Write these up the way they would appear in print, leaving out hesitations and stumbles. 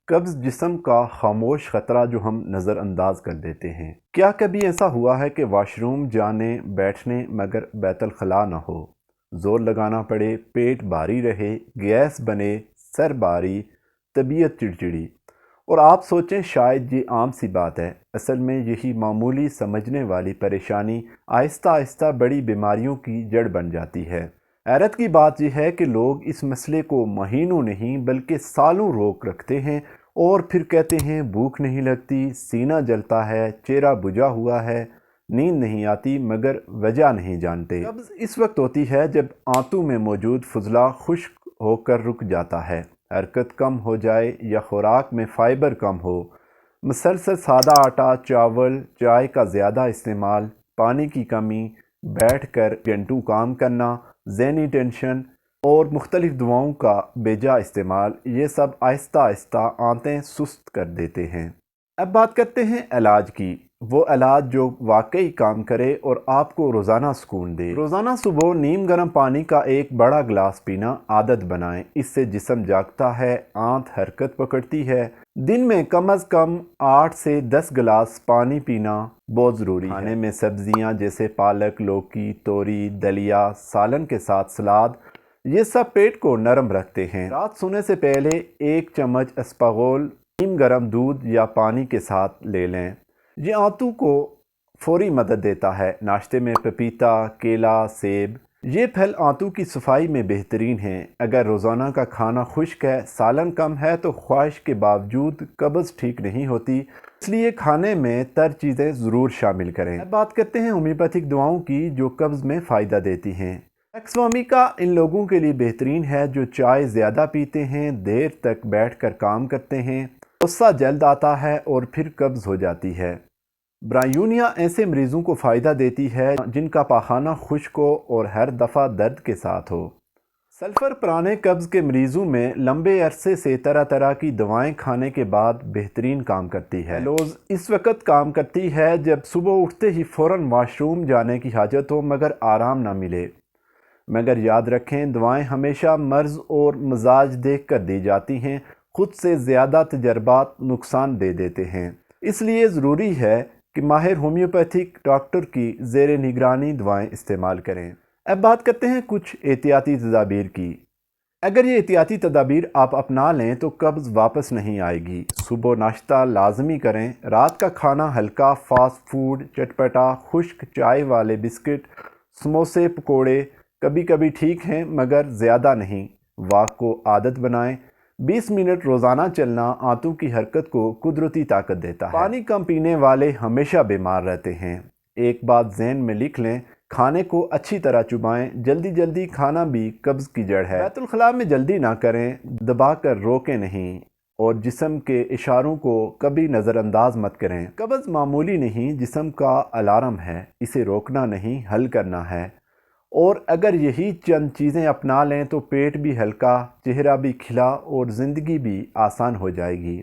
قبض جسم کا خاموش خطرہ جو ہم نظر انداز کر دیتے ہیں۔ کیا کبھی ایسا ہوا ہے کہ واش روم جانے بیٹھنے مگر بیت الخلاء نہ ہو، زور لگانا پڑے، پیٹ بھاری رہے، گیس بنے، سر بھاری، طبیعت چڑچڑی، اور آپ سوچیں شاید یہ عام سی بات ہے۔ اصل میں یہی معمولی سمجھنے والی پریشانی آہستہ آہستہ بڑی بیماریوں کی جڑ بن جاتی ہے۔ حیرت کی بات یہ ہے کہ لوگ اس مسئلے کو مہینوں نہیں بلکہ سالوں روک رکھتے ہیں اور پھر کہتے ہیں بھوک نہیں لگتی، سینہ جلتا ہے، چہرہ بجھا ہوا ہے، نیند نہیں آتی، مگر وجہ نہیں جانتے۔ قبض اس وقت ہوتی ہے جب آنتوں میں موجود فضلہ خشک ہو کر رک جاتا ہے، حرکت کم ہو جائے یا خوراک میں فائبر کم ہو، مسلسل سادہ آٹا، چاول، چائے کا زیادہ استعمال، پانی کی کمی، بیٹھ کر گھنٹوں کام کرنا، ذہنی ٹینشن اور مختلف دواؤں کا بیجا استعمال، یہ سب آہستہ آہستہ آنتیں سست کر دیتے ہیں۔ اب بات کرتے ہیں علاج کی، وہ علاج جو واقعی کام کرے اور آپ کو روزانہ سکون دے۔ روزانہ صبح نیم گرم پانی کا ایک بڑا گلاس پینا عادت بنائیں، اس سے جسم جاگتا ہے، آنت حرکت پکڑتی ہے۔ دن میں کم از کم 8 سے 10 گلاس پانی پینا بہت ضروری ہے۔ کھانے میں سبزیاں جیسے پالک، لوکی، توری، دلیا، سالن کے ساتھ سلاد، یہ سب پیٹ کو نرم رکھتے ہیں۔ رات سونے سے پہلے 1 چمچ اسپاغول نیم گرم دودھ یا پانی کے ساتھ لے لیں، یہ آنتوں کو فوری مدد دیتا ہے۔ ناشتے میں پپیتا، کیلا، سیب، یہ پھل آنتوں کی صفائی میں بہترین ہیں۔ اگر روزانہ کا کھانا خشک ہے، سالن کم ہے تو خواہش کے باوجود قبض ٹھیک نہیں ہوتی، اس لیے کھانے میں تر چیزیں ضرور شامل کریں۔ اب بات کرتے ہیں ہومیوپیتھک دواؤں کی جو قبض میں فائدہ دیتی ہیں۔ ایکسومیکا ان لوگوں کے لیے بہترین ہے جو چائے زیادہ پیتے ہیں، دیر تک بیٹھ کر کام کرتے ہیں، غصہ جلد آتا ہے اور پھر قبض ہو جاتی ہے۔ برایونیا ایسے مریضوں کو فائدہ دیتی ہے جن کا پاخانہ خشک ہو اور ہر دفعہ درد کے ساتھ ہو۔ سلفر پرانے قبض کے مریضوں میں لمبے عرصے سے طرح طرح کی دوائیں کھانے کے بعد بہترین کام کرتی ہے۔ لوز اس وقت کام کرتی ہے جب صبح اٹھتے ہی فوراً واش روم جانے کی حاجت ہو مگر آرام نہ ملے۔ مگر یاد رکھیں دوائیں ہمیشہ مرض اور مزاج دیکھ کر دی جاتی ہیں، خود سے زیادہ تجربات نقصان دے دیتے ہیں۔ اس لیے ضروری ہے کہ ماہر ہومیوپیتھک ڈاکٹر کی زیر نگرانی دوائیں استعمال کریں۔ اب بات کرتے ہیں کچھ احتیاطی تدابیر کی۔ اگر یہ احتیاطی تدابیر آپ اپنا لیں تو قبض واپس نہیں آئے گی۔ صبح ناشتہ لازمی کریں، رات کا کھانا ہلکا، فاسٹ فوڈ، چٹپٹا، خشک چائے والے بسکٹ، سموسے، پکوڑے کبھی کبھی ٹھیک ہیں مگر زیادہ نہیں۔ واک کو عادت بنائیں، 20 منٹ روزانہ چلنا آنتوں کی حرکت کو قدرتی طاقت دیتا ہے۔ پانی کم پینے والے ہمیشہ بیمار رہتے ہیں۔ ایک بات ذہن میں لکھ لیں، کھانے کو اچھی طرح چبائیں، جلدی کھانا بھی قبض کی جڑ ہے۔ بیت الخلاء میں جلدی نہ کریں، دبا کر روکیں نہیں، اور جسم کے اشاروں کو کبھی نظر انداز مت کریں۔ قبض معمولی نہیں، جسم کا الارم ہے، اسے روکنا نہیں حل کرنا ہے، اور اگر یہی چند چیزیں اپنا لیں تو پیٹ بھی ہلکا، چہرہ بھی کھلا اور زندگی بھی آسان ہو جائے گی۔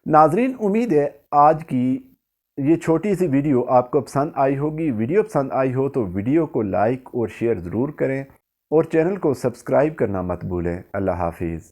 ناظرین، امید ہے آج کی یہ چھوٹی سی ویڈیو آپ کو پسند آئی ہوگی۔ ویڈیو پسند آئی ہو تو ویڈیو کو لائک اور شیئر ضرور کریں اور چینل کو سبسکرائب کرنا مت بھولیں۔ اللہ حافظ۔